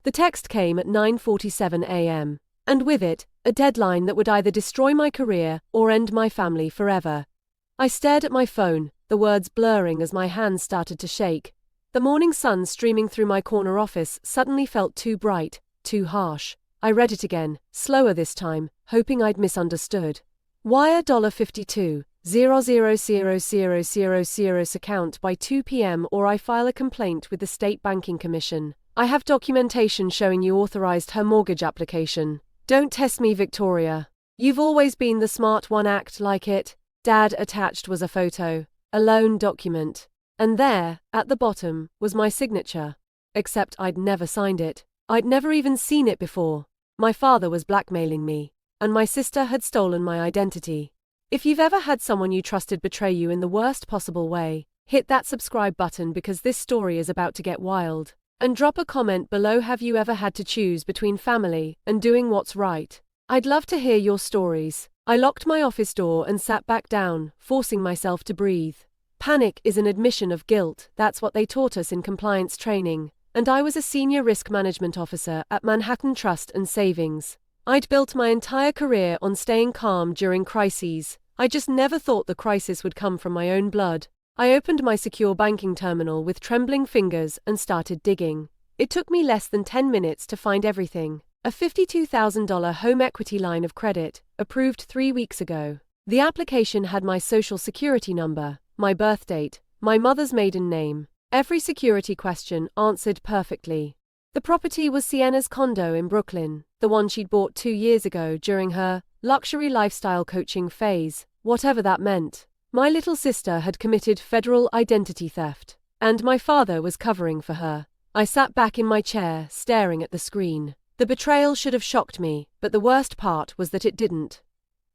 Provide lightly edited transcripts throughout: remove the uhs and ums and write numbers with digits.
The text came at 9:47 a.m., and with it, a deadline that would either destroy my career or end my family forever. I stared at my phone, the words blurring as my hands started to shake. The morning sun streaming through my corner office suddenly felt too bright, too harsh. I read it again, slower this time, hoping I'd misunderstood. Wire $52,000,000 account by 2 p.m. or I file a complaint with the State Banking Commission. I have documentation showing you authorized her mortgage application. Don't test me, Victoria. You've always been the smart one, act like it. Dad. Attached was a photo, a loan document. And there, at the bottom, was my signature. Except I'd never signed it. I'd never even seen it before. My father was blackmailing me, and my sister had stolen my identity. If you've ever had someone you trusted betray you in the worst possible way, hit that subscribe button because this story is about to get wild. And drop a comment below. Have you ever had to choose between family and doing what's right? I'd love to hear your stories. I locked my office door and sat back down, forcing myself to breathe. Panic is an admission of guilt, that's what they taught us in compliance training, and I was a senior risk management officer at Manhattan Trust and Savings. I'd built my entire career on staying calm during crises. I just never thought the crisis would come from my own blood. I opened my secure banking terminal with trembling fingers and started digging. It took me less than 10 minutes to find everything. A $52,000 home equity line of credit, approved 3 weeks ago. The application had my social security number, my birth date, my mother's maiden name. Every security question answered perfectly. The property was Sienna's condo in Brooklyn, the one she'd bought 2 years ago during her luxury lifestyle coaching phase, whatever that meant. My little sister had committed federal identity theft, and my father was covering for her. I sat back in my chair, staring at the screen. The betrayal should have shocked me, but the worst part was that it didn't.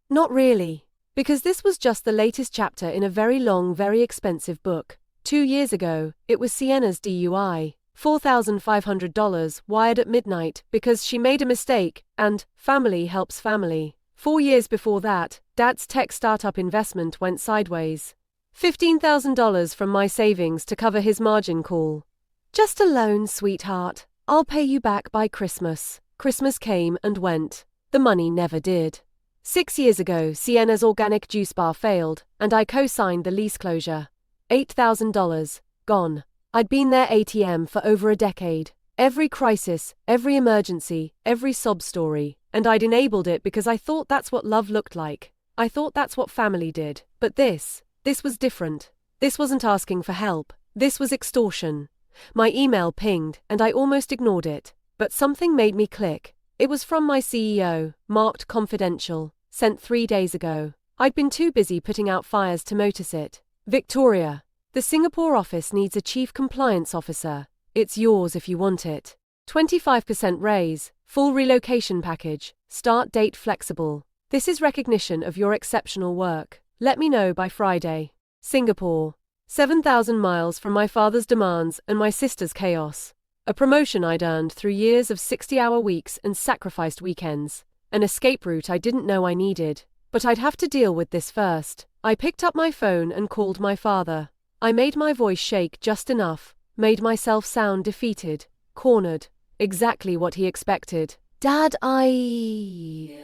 Not really, because this was just the latest chapter in a very long, very expensive book. 2 years ago, it was Sienna's DUI, $4,500 wired at midnight because she made a mistake, and family helps family. 4 years before that, Dad's tech startup investment went sideways. $15,000 from my savings to cover his margin call. Just a loan, sweetheart. I'll pay you back by Christmas. Christmas came and went. The money never did. 6 years ago, Sienna's organic juice bar failed, and I co-signed the lease closure. $8,000, gone. I'd been their ATM for over a decade. Every crisis, every emergency, every sob story, and I'd enabled it because I thought that's what love looked like. I thought that's what family did. But this was different. This wasn't asking for help. This was extortion. My email pinged, and I almost ignored it. But something made me click. It was from my CEO, marked confidential, sent 3 days ago. I'd been too busy putting out fires to notice it. Victoria, the Singapore office needs a chief compliance officer. It's yours if you want it. 25% raise, full relocation package, start date flexible. This is recognition of your exceptional work. Let me know by Friday. Singapore. 7,000 miles from my father's demands and my sister's chaos. A promotion I'd earned through years of 60-hour weeks and sacrificed weekends. An escape route I didn't know I needed. But I'd have to deal with this first. I picked up my phone and called my father. I made my voice shake just enough, made myself sound defeated, cornered. Exactly what he expected. Dad, I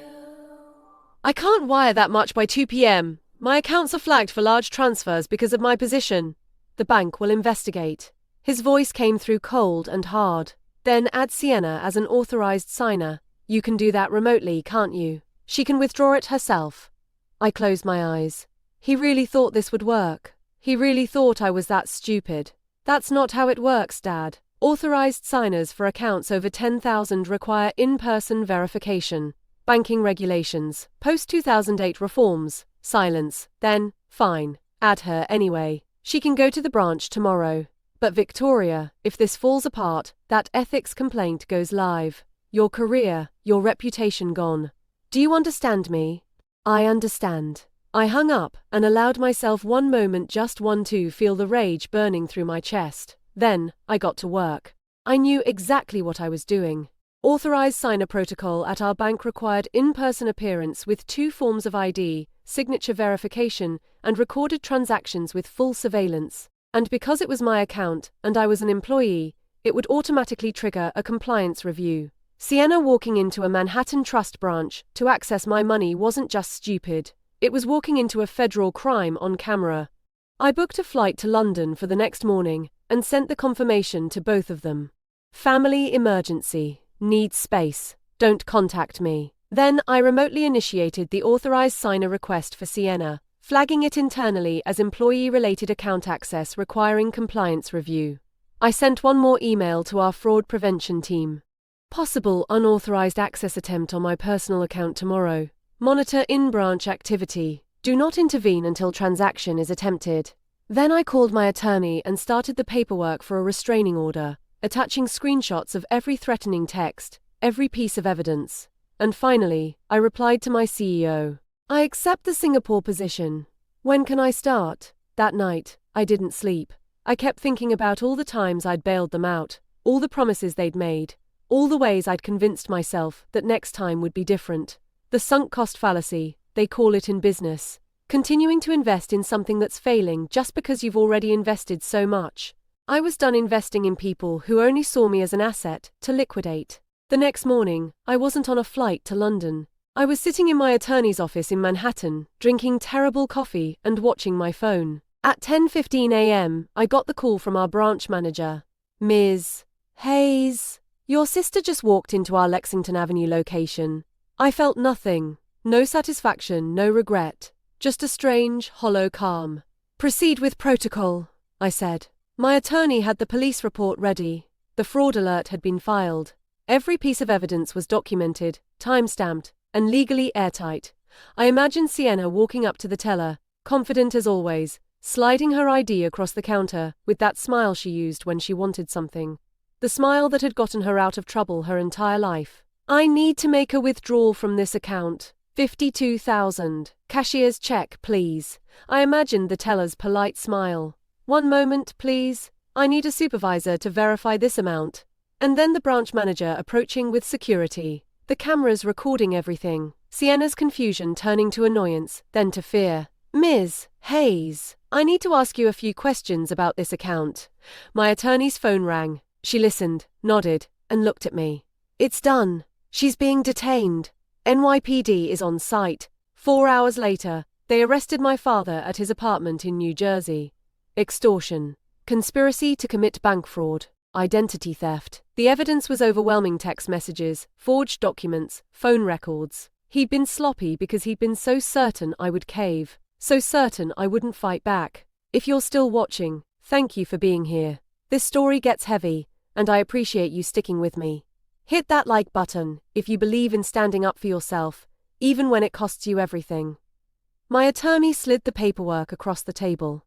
can't wire that much by 2 p.m. My accounts are flagged for large transfers because of my position. The bank will investigate. His voice came through cold and hard. Then add Sienna as an authorized signer. You can do that remotely, can't you? She can withdraw it herself. I closed my eyes. He really thought this would work. He really thought I was that stupid. That's not how it works, Dad. Authorized signers for accounts over 10,000 require in-person verification. Banking regulations, post-2008 reforms, silence, then, fine. Add her anyway. She can go to the branch tomorrow. But Victoria, if this falls apart, that ethics complaint goes live. Your career, your reputation gone. Do you understand me? I understand. I hung up and allowed myself one moment, just one, to feel the rage burning through my chest. Then, I got to work. I knew exactly what I was doing. Authorized signer protocol at our bank required in-person appearance with 2 forms of ID, signature verification, and recorded transactions with full surveillance. And because it was my account, and I was an employee, it would automatically trigger a compliance review. Sienna walking into a Manhattan Trust branch to access my money wasn't just stupid. It was walking into a federal crime on camera. I booked a flight to London for the next morning and sent the confirmation to both of them. Family emergency. Need space. Don't contact me. Then I remotely initiated the authorized signer request for Sienna, flagging it internally as employee-related account access requiring compliance review. I sent one more email to our fraud prevention team. Possible unauthorized access attempt on my personal account tomorrow. Monitor in-branch activity. Do not intervene until transaction is attempted. Then I called my attorney and started the paperwork for a restraining order, attaching screenshots of every threatening text, every piece of evidence. And finally, I replied to my CEO. I accept the Singapore position. When can I start? That night, I didn't sleep. I kept thinking about all the times I'd bailed them out, all the promises they'd made, all the ways I'd convinced myself that next time would be different. The sunk cost fallacy, they call it in business. Continuing to invest in something that's failing just because you've already invested so much. I was done investing in people who only saw me as an asset to liquidate. The next morning, I wasn't on a flight to London. I was sitting in my attorney's office in Manhattan, drinking terrible coffee and watching my phone. At 10:15 a.m., I got the call from our branch manager. Ms. Hayes, your sister just walked into our Lexington Avenue location. I felt nothing. No satisfaction, no regret. Just a strange, hollow calm. Proceed with protocol, I said. My attorney had the police report ready. The fraud alert had been filed. Every piece of evidence was documented, time-stamped, and legally airtight. I imagined Sienna walking up to the teller, confident as always, sliding her ID across the counter with that smile she used when she wanted something. The smile that had gotten her out of trouble her entire life. I need to make a withdrawal from this account. 52,000. Cashier's check, please. I imagined the teller's polite smile. One moment, please. I need a supervisor to verify this amount. And then the branch manager approaching with security. The cameras recording everything. Sienna's confusion turning to annoyance, then to fear. Ms. Hayes, I need to ask you a few questions about this account. My attorney's phone rang. She listened, nodded, and looked at me. It's done. She's being detained. NYPD is on site. 4 hours later, they arrested my father at his apartment in New Jersey. Extortion. Conspiracy to commit bank fraud. Identity theft. The evidence was overwhelming: text messages, forged documents, phone records. He'd been sloppy because he'd been so certain I would cave, so certain I wouldn't fight back. If you're still watching, thank you for being here. This story gets heavy, and I appreciate you sticking with me. Hit that like button if you believe in standing up for yourself, even when it costs you everything. My attorney slid the paperwork across the table.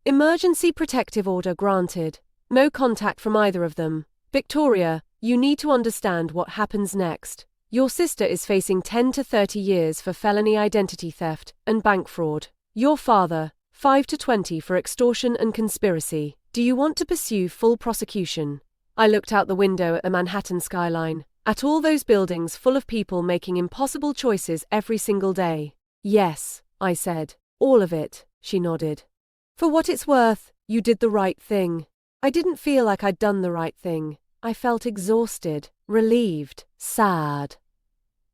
Emergency protective order granted. No contact from either of them. Victoria, you need to understand what happens next. Your sister is facing 10 to 30 years for felony identity theft and bank fraud. Your father, 5 to 20 for extortion and conspiracy. Do you want to pursue full prosecution? I looked out the window at the Manhattan skyline, at all those buildings full of people making impossible choices every single day. Yes, I said. All of it, she nodded. For what it's worth, you did the right thing. I didn't feel like I'd done the right thing. I felt exhausted, relieved, sad.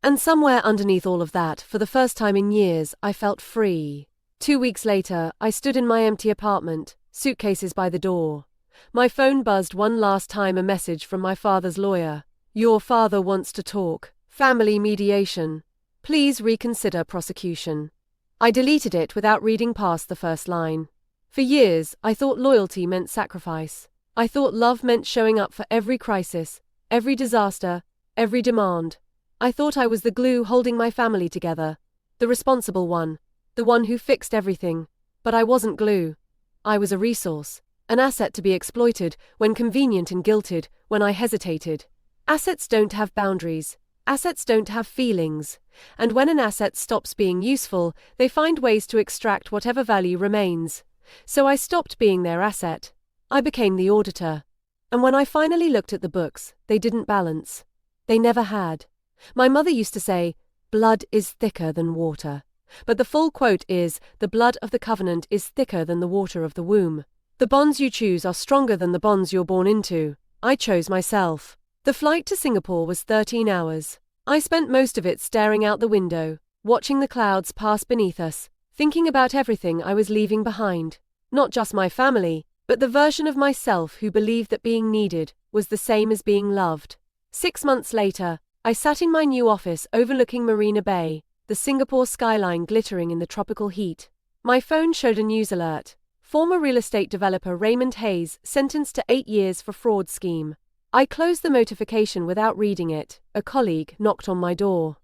And somewhere underneath all of that, for the first time in years, I felt free. 2 weeks later, I stood in my empty apartment, suitcases by the door. My phone buzzed one last time, a message from my father's lawyer. Your father wants to talk. Family mediation. Please reconsider prosecution. I deleted it without reading past the first line. For years, I thought loyalty meant sacrifice. I thought love meant showing up for every crisis, every disaster, every demand. I thought I was the glue holding my family together, the responsible one, the one who fixed everything. But I wasn't glue. I was a resource, an asset to be exploited when convenient and guilted when I hesitated. Assets don't have boundaries. Assets don't have feelings. And when an asset stops being useful, they find ways to extract whatever value remains. So I stopped being their asset. I became the auditor. And when I finally looked at the books, they didn't balance. They never had. My mother used to say, blood is thicker than water. But the full quote is, the blood of the covenant is thicker than the water of the womb. The bonds you choose are stronger than the bonds you're born into. I chose myself. The flight to Singapore was 13 hours. I spent most of it staring out the window, watching the clouds pass beneath us, thinking about everything I was leaving behind. Not just my family, but the version of myself who believed that being needed was the same as being loved. 6 months later, I sat in my new office overlooking Marina Bay, the Singapore skyline glittering in the tropical heat. My phone showed a news alert. Former real estate developer Raymond Hayes sentenced to 8 years for fraud scheme. I closed the notification without reading it. A colleague knocked on my door.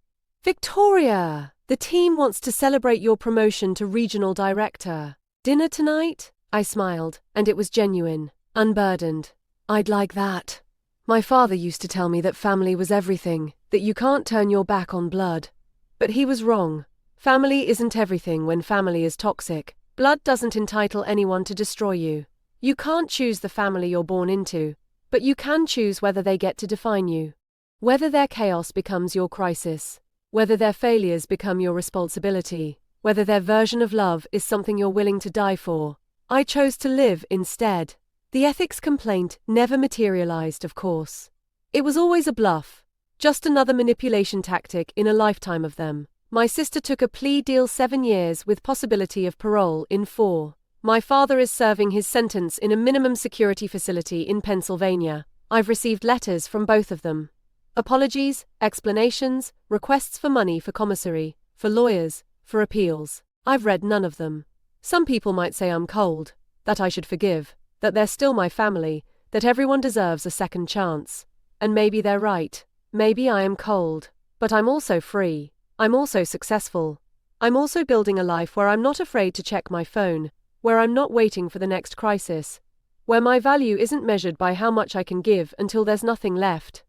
"Victoria, the team wants to celebrate your promotion to regional director. Dinner tonight?" I smiled, and it was genuine, unburdened. "I'd like that." My father used to tell me that family was everything, that you can't turn your back on blood. But he was wrong. Family isn't everything when family is toxic. Blood doesn't entitle anyone to destroy you. You can't choose the family you're born into, but you can choose whether they get to define you. Whether their chaos becomes your crisis. Whether their failures become your responsibility. Whether their version of love is something you're willing to die for. I chose to live instead. The ethics complaint never materialized, of course. It was always a bluff. Just another manipulation tactic in a lifetime of them. My sister took a plea deal 7 years with possibility of parole in 4. My father is serving his sentence in a minimum security facility in Pennsylvania. I've received letters from both of them. Apologies, explanations, requests for money for commissary, for lawyers, for appeals. I've read none of them. Some people might say I'm cold, that I should forgive, that they're still my family, that everyone deserves a second chance. And maybe they're right. Maybe I am cold, but I'm also free. I'm also successful. I'm also building a life where I'm not afraid to check my phone, where I'm not waiting for the next crisis, where my value isn't measured by how much I can give until there's nothing left.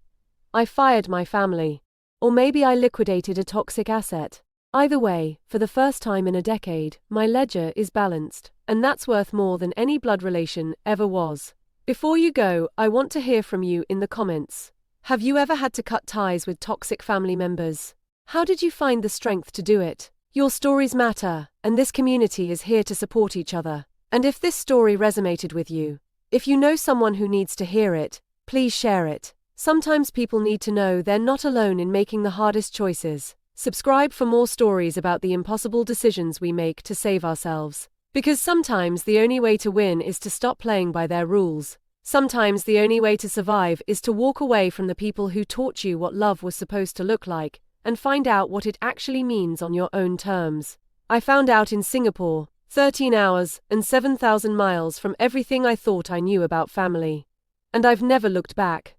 I fired my family. Or maybe I liquidated a toxic asset. Either way, for the first time in a decade, my ledger is balanced, and that's worth more than any blood relation ever was. Before you go, I want to hear from you in the comments. Have you ever had to cut ties with toxic family members? How did you find the strength to do it? Your stories matter, and this community is here to support each other. And if this story resonated with you, if you know someone who needs to hear it, please share it. Sometimes people need to know they're not alone in making the hardest choices. Subscribe for more stories about the impossible decisions we make to save ourselves. Because sometimes the only way to win is to stop playing by their rules. Sometimes the only way to survive is to walk away from the people who taught you what love was supposed to look like, and find out what it actually means on your own terms. I found out in Singapore, 13 hours and 7,000 miles from everything I thought I knew about family. And I've never looked back.